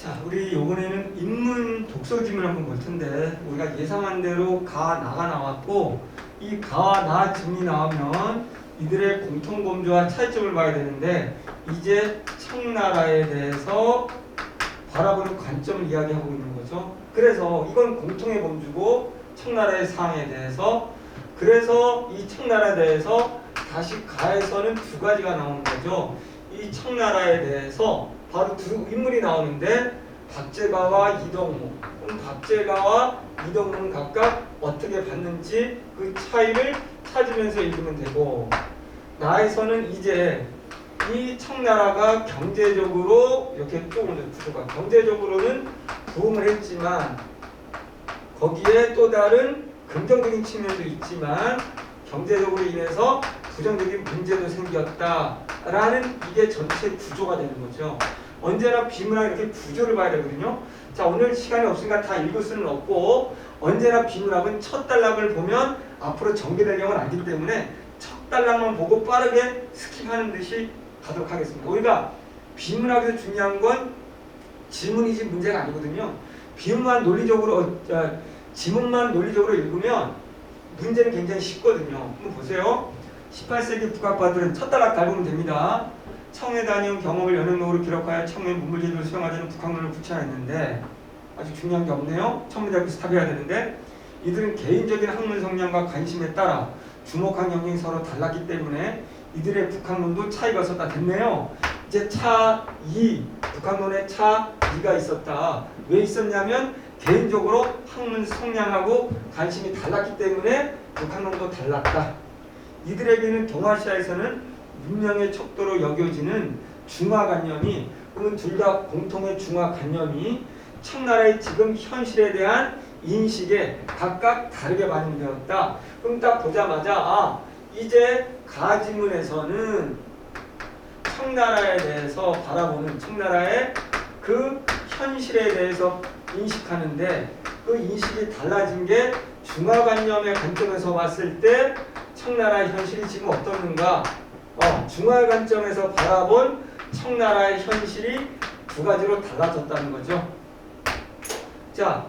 자, 우리 요번에는 인문 독서 지문 한번 볼 텐데, 우리가 예상한 대로 가, 나가 나왔고, 이 가와 나 지문이 나오면 이들의 공통 범주와 차이점을 봐야 되는데, 이제 청나라에 대해서 바라보는 관점을 이야기하고 있는 거죠. 그래서 이건 공통의 범주고, 청나라의 상황에 대해서, 그래서 이 청나라에 대해서 다시 가에서는 두 가지가 나오는 거죠. 이 청나라에 대해서 바로 두 인물이 나오는데, 박제가와 이덕무. 그럼 박제가와 이덕무는 각각 어떻게 봤는지 그 차이를 찾으면서 읽으면 되고, 나에서는 이제 이 청나라가 경제적으로 이렇게 조금 구조가 경제적으로는 부흥을 했지만 거기에 또 다른 긍정적인 측면도 있지만 경제적으로 인해서 부정적인 문제도 생겼다라는 이게 전체 구조가 되는 거죠. 언제나 비문학 이렇게 구조를 봐야 되거든요. 자, 오늘 시간이 없으니까 다 읽을 수는 없고, 언제나 비문학은 첫 단락을 보면 앞으로 전개될 내용을 알기 때문에 첫 단락만 보고 빠르게 스킵하는 듯이 가도록 하겠습니다. 우리가 비문학에서 중요한 건 지문이지 문제가 아니거든요. 비문만 논리적으로 지문만 논리적으로 읽으면 문제는 굉장히 쉽거든요. 한번 보세요. 18세기 북학파들은 첫 단락 닮으면 됩니다. 청에 다녀온 경험을 연역록으로 기록하여 청의 문물제도를 수용하자는 북학론을 구체화했는데, 아주 중요한 게 없네요. 청문대학교 스탑해야 되는데, 이들은 개인적인 학문 성향과 관심에 따라 주목한 영역이 서로 달랐기 때문에 이들의 북학론도 차이가 있었다. 됐네요. 이제 차2, 북학론에 차2가 있었다. 왜 있었냐면 개인적으로 학문 성향하고 관심이 달랐기 때문에 북학론도 달랐다. 이들에게는 동아시아에서는 문명의 척도로 여겨지는 중화관념이, 그러면 둘 다 공통의 중화관념이 청나라의 지금 현실에 대한 인식에 각각 다르게 반영되었다. 그럼 딱 보자마자 이제 가지문에서는 청나라에 대해서 바라보는 청나라의 그 현실에 대해서 인식하는데, 그 인식이 달라진 게 중화관념의 관점에서 봤을 때 청나라의 현실이 지금 어떻는가, 중화 관점에서 바라본 청나라의 현실이 두 가지로 달라졌다는 거죠. 자,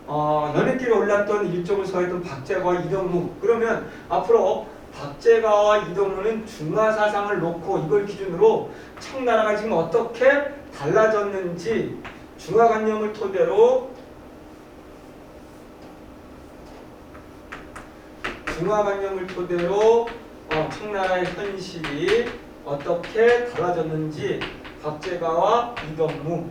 연애길에 올랐던 일족을 서했던 박제가와 이덕무. 그러면 앞으로 박제가와 이덕무는 중화 사상을 놓고 이걸 기준으로 청나라가 지금 어떻게 달라졌는지 중화관념을 토대로 청나라의 현실이 어떻게 달라졌는지 박제가와 이덕무.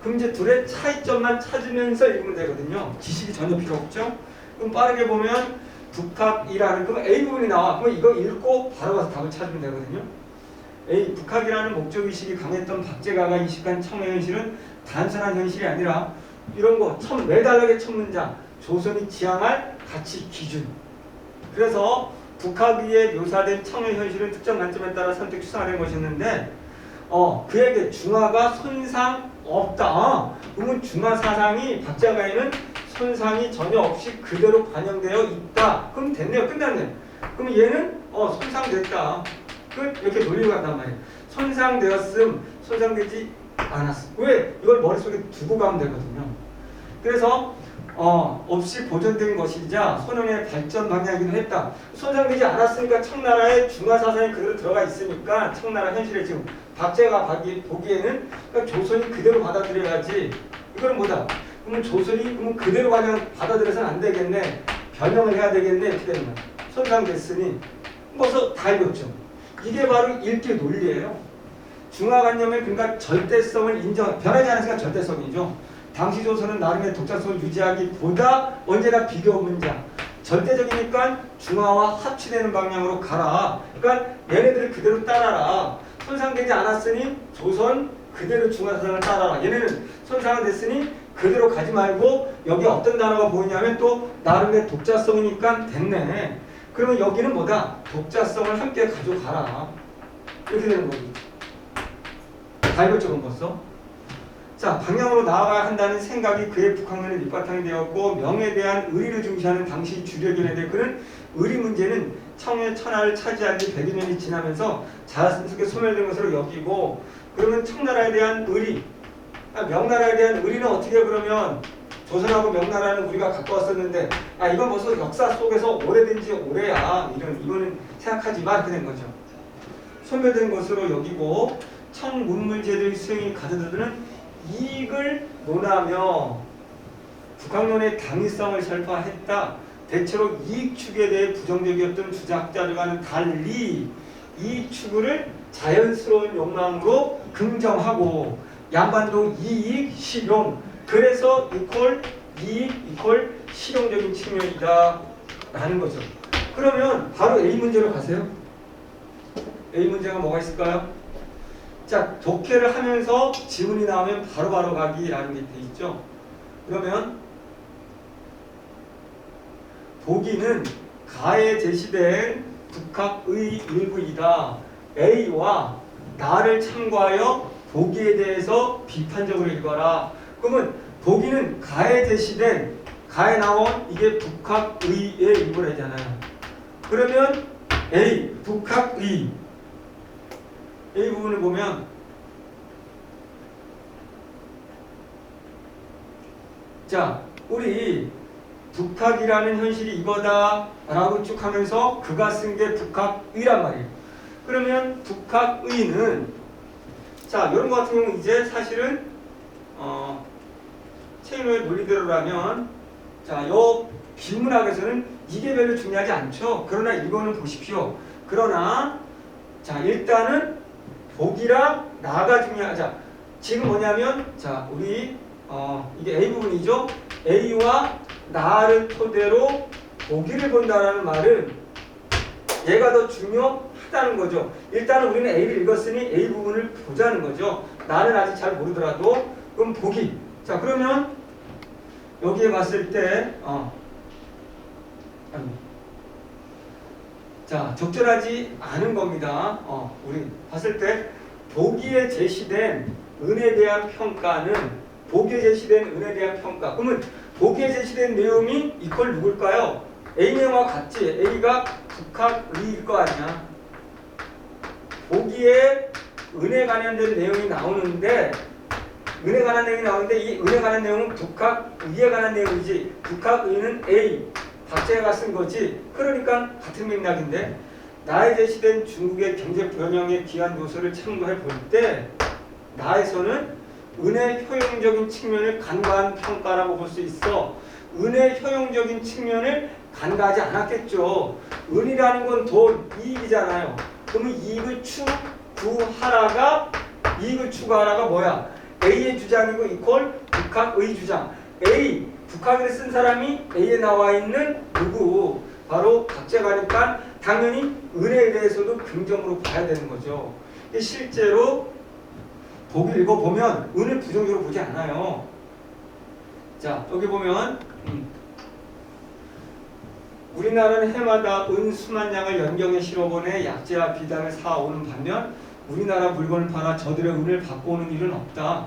그럼 이제 둘의 차이점만 찾으면서 읽으면 되거든요. 지식이 전혀 필요 없죠. 그럼 빠르게 보면 북학이라는, 그럼 A 부분이 나와. 그럼 이거 읽고 바로 가서 답을 찾으면 되거든요. A, 북학이라는 목적의식이 강했던 박제가가 인식한 청의 현실은 단순한 현실이 아니라 이런 거, 매달락의 첫 문장, 조선이 지향할 가치 기준. 그래서 북학위에 묘사된 청의 현실은 특정 관점에 따라 선택 추상화된 것이었는데, 그에게 중화가 손상 없다. 그러면 중화 사상이 박제가에는 손상이 전혀 없이 그대로 반영되어 있다. 그럼 됐네요. 끝났네. 그럼 얘는 손상됐다. 이렇게 논리가 간단 말이에요. 손상되었음, 손상되지 않았음. 왜? 이걸 머릿속에 두고 가면 되거든요. 그래서 없이 보존된 것이자 소년의 발전 방향이기도 했다. 손상되지 않았으니까 청나라의 중화 사상이 그대로 들어가 있으니까 청나라 현실에 지금 박제가 보기에는 그러니까 조선이 그대로 받아들여야지. 이건 뭐다? 그러면 조선이 그러면 그대로 받아들여서는 안 되겠네. 변형을 해야 되겠네. 이렇게 되는 거야. 손상됐으니 벌써 다 읽었죠. 이게 바로 읽기 논리예요. 중화관념의 그러니까 절대성을 변하지 않았으니까 절대성이죠. 당시 조선은 나름의 독자성을 유지하기보다 언제나 비교 문장, 절대적이니까 중화와 합치되는 방향으로 가라. 그러니까 얘네들을 그대로 따라라. 손상되지 않았으니 조선 그대로 중화 사상을 따라라. 얘네는 손상은 됐으니 그대로 가지 말고 여기 어떤 단어가 보이냐면 또 나름의 독자성이니까 됐네. 그러면 여기는 뭐다? 독자성을 함께 가져가라. 이렇게 되는 거지. 다 읽었죠, 그럼 벌써? 자, 방향으로 나아가야 한다는 생각이 그의 북학론의 밑바탕이 되었고, 명에 대한 의리를 중시하는 당시 주력인에 대해 그는 의리 문제는 청의 천하를 차지한 지 100여 년이 지나면서 자연 속에 소멸된 것으로 여기고, 그러면 청나라에 대한 의리, 명나라에 대한 의리는 어떻게 그러면 조선하고 명나라는 우리가 갖고 왔었는데 이건 벌써 역사 속에서 오래된 지 오래야. 이거는 생각하지 마. 이렇게 된 거죠. 소멸된 것으로 여기고 청문물제도의 수행이 가져다주는 이익을 논하며 북학론의 당위성을 설파했다. 대체로 이익 추구에 대해 부정적이었던 주장자들과는 달리 이 추구를 자연스러운 욕망으로 긍정하고 양반도 이익, 실용 그래서 이익, 실용적인 측면이다 라는 거죠. 그러면 바로 A 문제로 가세요. A 문제가 뭐가 있을까요? 자, 독해를 하면서 지문이 나오면 바로바로 가기라는 게 돼 있죠. 그러면 보기는 가에 제시된 북학의 일부이다. A와 나를 참고하여 보기에 대해서 비판적으로 읽어라. 그러면 보기는 가에 제시된 가에 나온 이게 북학의의 일부라잖아요. 그러면 A 북학의 A 부분을 보면 자 우리 북학이라는 현실이 이거다 라고 쭉 하면서 그가 쓴 게 북학의란 말이에요. 그러면 북학의는 자 이런 거 같은 경우 이제 사실은 체인호의 논리대로라면 자 요 비문학에서는 이게 별로 중요하지 않죠. 그러나 이거는 보십시오. 그러나 자 일단은 복이랑 나가 중요하자. 지금 뭐냐면 자 우리 이게 A 부분이죠. A와 나를 토대로 보기를 본다라는 말은 얘가 더 중요하다는 거죠. 일단은 우리는 A를 읽었으니 A 부분을 보자는 거죠. 나는 아직 잘 모르더라도 그럼 보기. 자 그러면 여기에 봤을 때 자 적절하지 않은 겁니다. 우리 봤을 때 보기에 제시된 은에 대한 평가는 보기에 제시된 은에 대한 평가. 그러면 보기에 제시된 내용이 이퀄 누굴까요? A 내용과 같지. A가 북학의일 거 아니야. 보기에 은에 관련된 내용이 나오는데 은에 관한 내용이 나오는데 이 은에 관한 내용은 북학의에 관한 내용이지. 북학의는 A 박제가 쓴 거지. 그러니까 같은 맥락인데 나에 제시된 중국의 경제 변형에 기한 요소를 참고해 볼 때 나에서는 은의 효용적인 측면을 간과한 평가라고 볼 수 있어. 은의 효용적인 측면을 간과하지 않았겠죠. 은이라는 건 돈, 이익이잖아요. 그러면 이익을 추구하라가 뭐야? A의 주장이고 이퀄 북학의 주장. A, 북학을 쓴 사람이 A에 나와 있는 누구? 바로 박제가니까 당연히 은에 대해서도 긍정으로 봐야 되는 거죠. 실제로 보기 읽어보면 은을 부정적으로 보지 않아요. 자 여기 보면 우리나라는 해마다 은 수만 양을 연경에 실어보내 약재와 비단을 사오는 반면 우리나라 물건을 팔아 저들의 은을 받고 오는 일은 없다.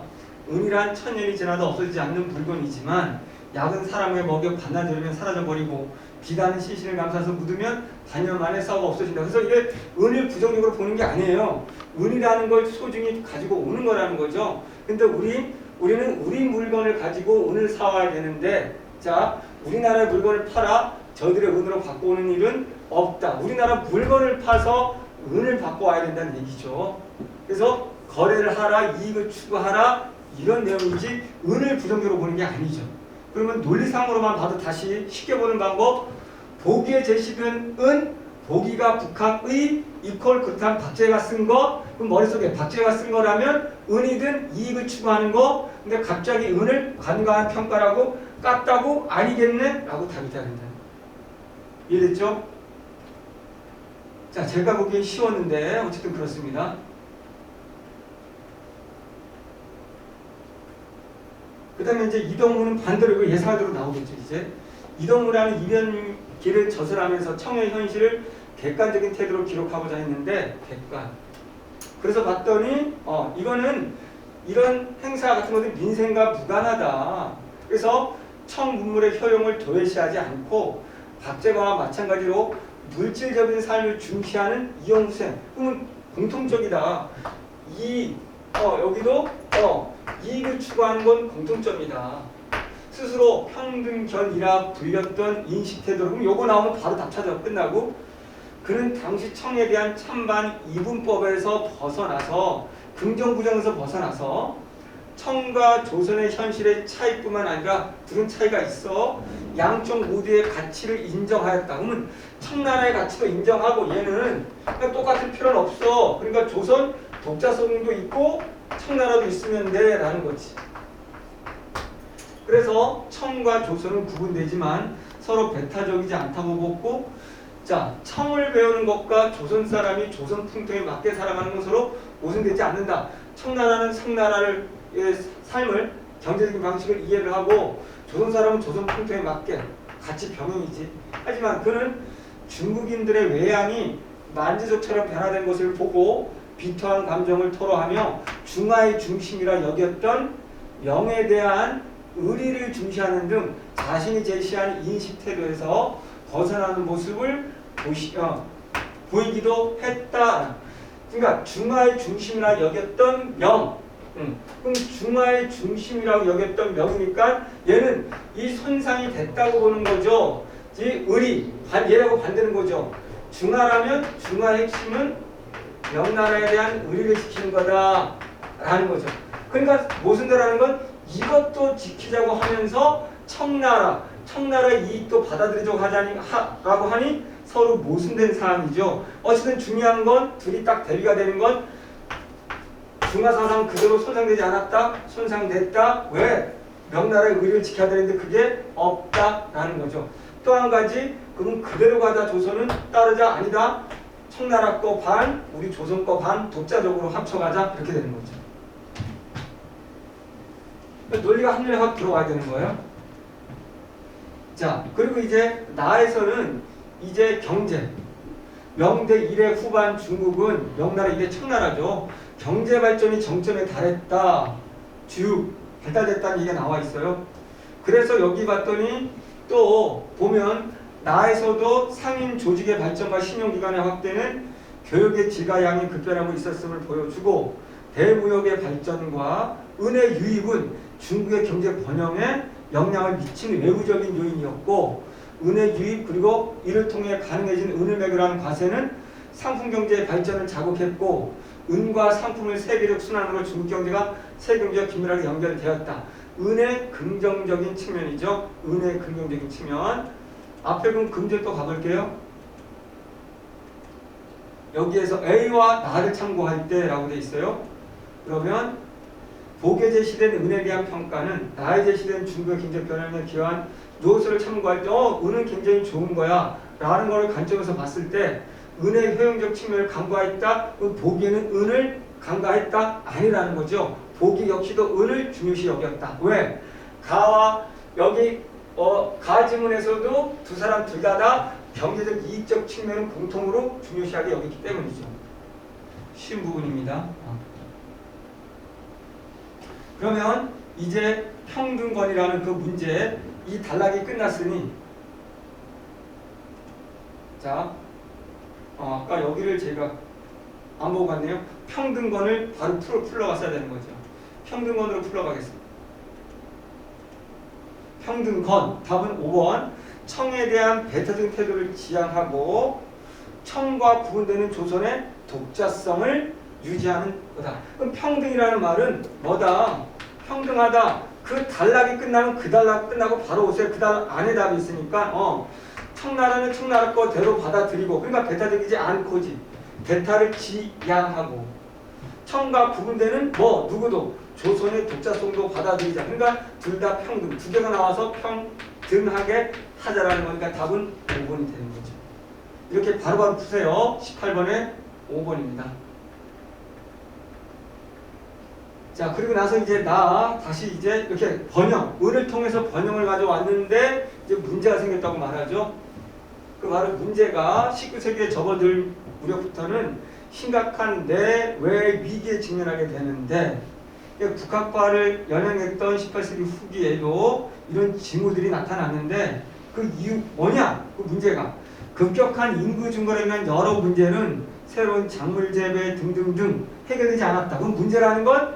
은이란 천년이 지나도 없어지지 않는 물건이지만 약은 사람의 먹여 반나절이면 사라져버리고 비단은 시신을 감싸서 묻으면 반년 만에 썩어 없어진다. 그래서 이게 은을 부정적으로 보는 게 아니에요. 은이라는 걸 소중히 가지고 오는 거라는 거죠. 근데 우리는 우리 물건을 가지고 은을 사와야 되는데 자 우리나라의 물건을 팔아 저들의 은으로 받고 오는 일은 없다. 우리나라 물건을 파서 은을 받고 와야 된다는 얘기죠. 그래서 거래를 하라, 이익을 추구하라 이런 내용이지 은을 부정적으로 보는 게 아니죠. 그러면 논리상으로만 봐도 다시 쉽게 보는 방법 보기에 제시된 은 보기가 북학의 이퀄 그렇다면 박제가 쓴 거 그럼 머릿속에 박제가 쓴 거라면 은이든 이익을 추구하는 거 근데 갑자기 은을 간과한 평가라고 깠다고 아니겠네? 라고 답이 돼야 된다. 이해됐죠? 자 제가 보기엔 쉬웠는데 어쨌든 그렇습니다. 그 다음에 이제 이동무는 반대로 이거 예상하대로 나오겠죠. 이제 이동무라는 이변기를 저술하면서 청의 현실을 객관적인 태도로 기록하고자 했는데 객관. 그래서 봤더니 이거는 이런 행사 같은 것은 민생과 무관하다. 그래서 청 문물의 효용을 도외시하지 않고 박제가와 마찬가지로 물질적인 삶을 중시하는 이용수행. 그러면 공통적이다. 여기도 이익을 추구하는 건 공통점이다. 스스로 평등견이라 불렸던 인식태도. 그럼 요거 나오면 바로 답 찾아 끝나고. 그는 당시 청에 대한 찬반 이분법에서 벗어나서 긍정부정에서 벗어나서 청과 조선의 현실의 차이뿐만 아니라 둘은 차이가 있어 양쪽 모두의 가치를 인정하였다. 그러면 청나라의 가치도 인정하고 얘는 그냥 똑같을 필요는 없어. 그러니까 조선 독자성도 있고 청나라도 있으면 돼 라는 거지. 그래서 청과 조선은 구분되지만 서로 배타적이지 않다고 보고, 자, 청을 배우는 것과 조선 사람이 조선 풍토에 맞게 살아가는 건 서로 모순되지 않는다. 청나라는 청나라의 삶을, 경제적인 방식을 이해를 하고 조선 사람은 조선 풍토에 맞게 같이 병행이지. 하지만 그는 중국인들의 외양이 만지족처럼 변화된 것을 보고 비토한 감정을 토로하며 중화의 중심이라 여겼던 명에 대한 의리를 중시하는 등 자신이 제시한 인식 태도에서 벗어나는 모습을 보이기도 했다. 그러니까 중화의 중심이라 여겼던 명. 그럼 중화의 중심이라고 여겼던 명이니까 얘는 이 손상이 됐다고 보는 거죠. 이 의리, 얘라고 반대는 거죠. 중화라면 중화의 핵심은 명나라에 대한 의리를 지키는 거다라는 거죠. 그러니까 모순되라는 건 이것도 지키자고 하면서 청나라의 이익도 받아들이자고 하라고 하니 서로 모순된 상황이죠. 어쨌든 중요한 건 둘이 딱 대비가 되는 건 중화사상 그대로 손상되지 않았다, 손상됐다. 왜? 명나라의 의리를 지켜야 되는데 그게 없다라는 거죠. 또 한 가지, 그럼 그대로 가자 조선은 따르자 아니다. 청나라 거 반, 우리 조선 거 반 독자적으로 합쳐가자 이렇게 되는 거죠. 논리가 한눈에 확 들어와야 되는 거예요. 자, 그리고 이제 나에서는 이제 경제. 명대 1의 후반 중국은 명나라 이게 청나라죠. 경제 발전이 정점에 달했다. 발달됐다는 얘기가 나와 있어요. 그래서 여기 봤더니 또 보면 나에서도 상인 조직의 발전과 신용기관의 확대는 교육의 질과 양이 급변하고 있었음을 보여주고 대무역의 발전과 은의 유입은 중국의 경제 번영에 영향을 미치는 외부적인 요인이었고 은의 유입 그리고 이를 통해 가능해진 은을 매개하는 과세는 상품 경제의 발전을 자극했고 은과 상품의 세계적 순환으로 중국 경제가 세계 경제와 긴밀하게 연결되었다. 은의 긍정적인 측면이죠. 은의 긍정적인 측면. 앞에 그럼 금제 또 가볼게요. 여기에서 A와 나를 참고할 때라고 돼 있어요. 그러면 복에 제시된 은에 대한 평가는 나에 제시된 중국의 경제 변화에 기여한 요소를 참고할 때 은은 굉장히 좋은 거야 라는 걸 관점에서 봤을 때 은의 효용적 측면을 간과했다. 복에는 은을 간과했다? 아니라는 거죠. 복이 역시도 은을 중요시 여겼다. 왜? 가와 여기 가 지문에서도 두 사람 둘 다 경제적 이익적 측면을 공통으로 중요시하게 여겼기 때문이죠. 쉬운 부분입니다. 그러면 이제 평등권이라는 그 문제 이 단락이 끝났으니 자 아까 여기를 제가 안 보고 갔네요. 평등권을 바로 풀러갔어야 되는 거죠. 평등권으로 풀러가겠습니다. 평등권 답은 5번. 청에 대한 배타적인 태도를 지향하고 청과 구분되는 조선의 독자성을 유지하는 거다. 그럼 평등이라는 말은 뭐다? 평등하다. 그 단락이 끝나면 그 단락 끝나고 바로 오세요. 그 단락 안에 답이 있으니까 청나라는 청나라 거대로 받아들이고 그러니까 배타적이지 않고지. 배타를 지향하고 청과 구분되는 누구도 조선의 독자성도 받아들이자. 그러니까 둘 다 평등. 두 개가 나와서 평등하게 하자라는 거니까 답은 5번이 되는 거죠. 이렇게 바로바로 푸세요. 18번에 5번입니다. 자, 그리고 나서 이제 다시 이제 이렇게 번영, 은을 통해서 번영을 가져왔는데 이제 문제가 생겼다고 말하죠. 그 바로 문제가 19세기에 접어들 무렵부터는 심각한 내외 위기에 직면하게 되는데 북학파를 연행했던 18세기 후기에도 이런 징후들이 나타났는데 그 이유 뭐냐? 그 문제가 급격한 인구 증가로 인한 여러 문제는 새로운 작물 재배 등등등 해결되지 않았다. 그럼 문제라는 건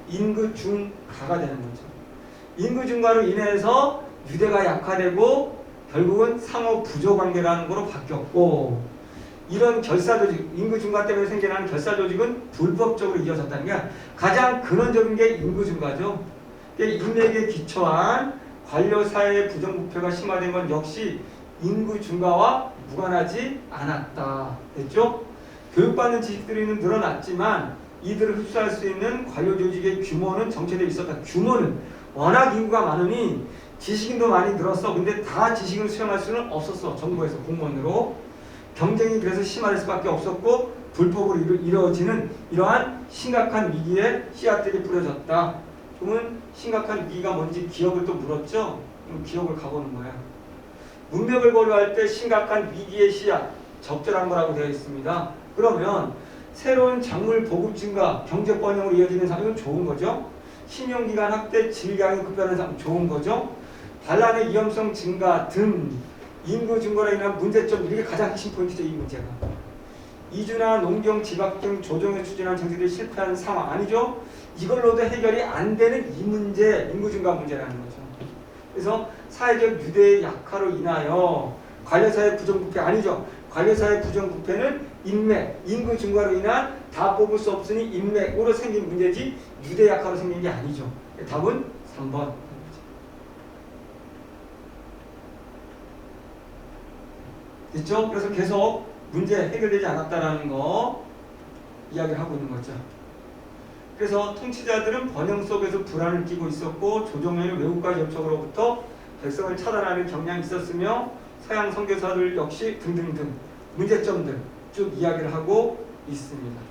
인구 중가가 되는 거죠. 인구 증가로 인해서 유대가 약화되고 결국은 상호 부조 관계라는 거로 바뀌었고, 이런 결사 조직, 인구 증가 때문에 생겨나는 결사 조직은 불법적으로 이어졌다는 게 가장 근원적인 게 인구 증가죠. 인맥에 기초한 관료 사회의 부정부패가 심화된 건 역시 인구 증가와 무관하지 않았다. 됐죠? 교육받는 지식들이 늘어났지만 이들을 흡수할 수 있는 관료 조직의 규모는 정체되어 있었다. 규모는 워낙 인구가 많으니 지식인도 많이 늘었어. 근데 다 지식을 수용할 수는 없었어. 정부에서 공무원으로. 경쟁이 그래서 심화될 수밖에 없었고 불법으로 이루어지는 이러한 심각한 위기에 씨앗들이 뿌려졌다. 그러면 심각한 위기가 뭔지 기억을 또 물었죠? 그럼 기억을 가보는 거야. 문명을 고려할 때 심각한 위기의 씨앗, 적절한 거라고 되어 있습니다. 그러면 새로운 작물 보급 증가, 경제 번영으로 이어지는 상황은 좋은 거죠. 신용기관 확대, 질량이 급변하는 상황은 좋은 거죠. 반란의 위험성 증가 등 인구 증가로 인한 문제점, 이게 가장 핵심 포인트죠. 이 문제가. 이주나 농경, 지각 등 조정에 추진한 정책들이 실패한 상황 아니죠? 이걸로도 해결이 안 되는 이 문제, 인구 증가 문제라는 거죠. 그래서 사회적 유대의 약화로 인하여 관료사회 부정부패 아니죠. 관료사회 부정부패는 인맥, 인구 증가로 인한 다 뽑을 수 없으니 인맥으로 생긴 문제지 유대 약화로 생긴 게 아니죠. 답은 3번. 됐죠? 그래서 계속 문제 해결되지 않았다라는 거 이야기를 하고 있는 거죠. 그래서 통치자들은 번영 속에서 불안을 끼고 있었고 조정에는 외국과 접촉으로부터 백성을 차단하는 경향이 있었으며 서양 선교사들 역시 등등등 문제점들 쭉 이야기를 하고 있습니다.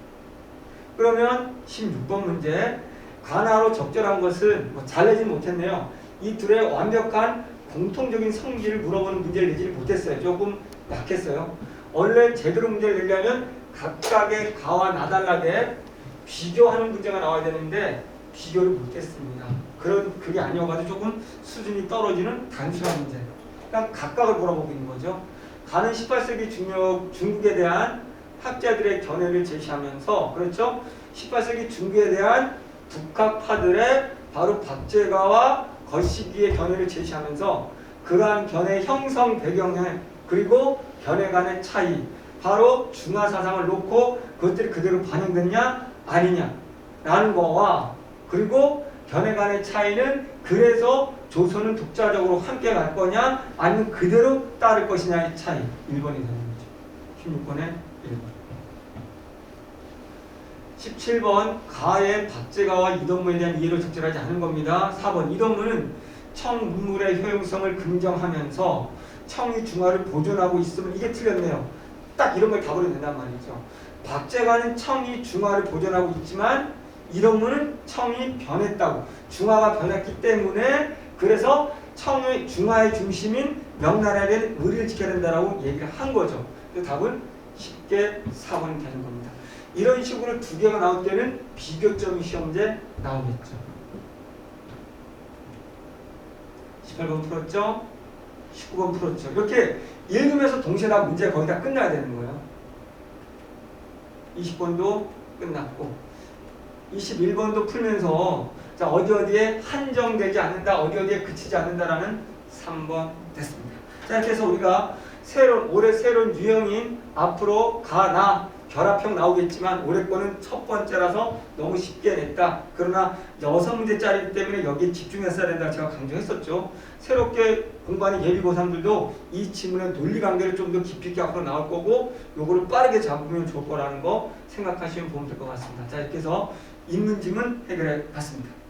그러면 16번 문제, 가나로 적절한 것은 잘 내지 못했네요. 이 둘의 완벽한 공통적인 성질을 물어보는 문제를 내지 못했어요. 조금 약했어요. 원래 제대로 문제를 내려면 각각의 가와 나달라게 비교하는 문제가 나와야 되는데 비교를 못했습니다. 그게 아니어가지고 조금 수준이 떨어지는 단순한 문제. 그냥 각각을 물어보고 있는 거죠. 가는 18세기 중국에 대한 학자들의 견해를 제시하면서, 그렇죠? 18세기 중국에 대한 북학파들의 바로 박제가와 거시기의 견해를 제시하면서 그러한 견해 형성 배경에 그리고 견해 간의 차이, 바로 중화 사상을 놓고 그것들이 그대로 반영됐냐 아니냐 라는 거와, 그리고 견해 간의 차이는 그래서 조선은 독자적으로 함께 갈 거냐 아니면 그대로 따를 것이냐의 차이. 1번이 되는 거죠. 16번에 1번. 17번 가의 박제가와 이동무에 대한 이해를 적절하지 않은 겁니다. 4번 이동무는 청 문물의 효용성을 긍정하면서 청이 중화를 보존하고 있으면, 이게 틀렸네요. 딱 이런 걸 답으로 된단 말이죠. 박제가는 청이 중화를 보존하고 있지만 이동무는 청이 변했다고, 중화가 변했기 때문에 그래서 청의 중화의 중심인 명나라에 대한 의리를 지켜야 된다라고 얘기를 한 거죠. 그래서 답은 쉽게 4번이 되는 겁니다. 이런 식으로 두 개가 나올 때는 비교점 시험제 나오겠죠. 18번 풀었죠? 19번 풀었죠. 이렇게 읽으면서 동시에 다 문제가 거의 다 끝나야 되는 거예요. 20번도 끝났고 21번도 풀면서 자, 어디에 한정되지 않는다, 어디에 그치지 않는다라는 3번 됐습니다. 자, 이렇게 해서 우리가 올해 새로운 유형인 앞으로 가나 결합형 나오겠지만 올해 거는 첫 번째라서 너무 쉽게 냈다. 그러나 6문제짜리이기 때문에 여기에 집중했어야 된다고 제가 강조했었죠. 새롭게 공부하는 예비고3들도 이 지문의 논리관계를 좀 더 깊이 있게 앞으로 나올 거고 요거를 빠르게 잡으면 좋을 거라는 거 생각하시면 보면 될 것 같습니다. 자, 이렇게 해서 인문지문 해결해 봤습니다.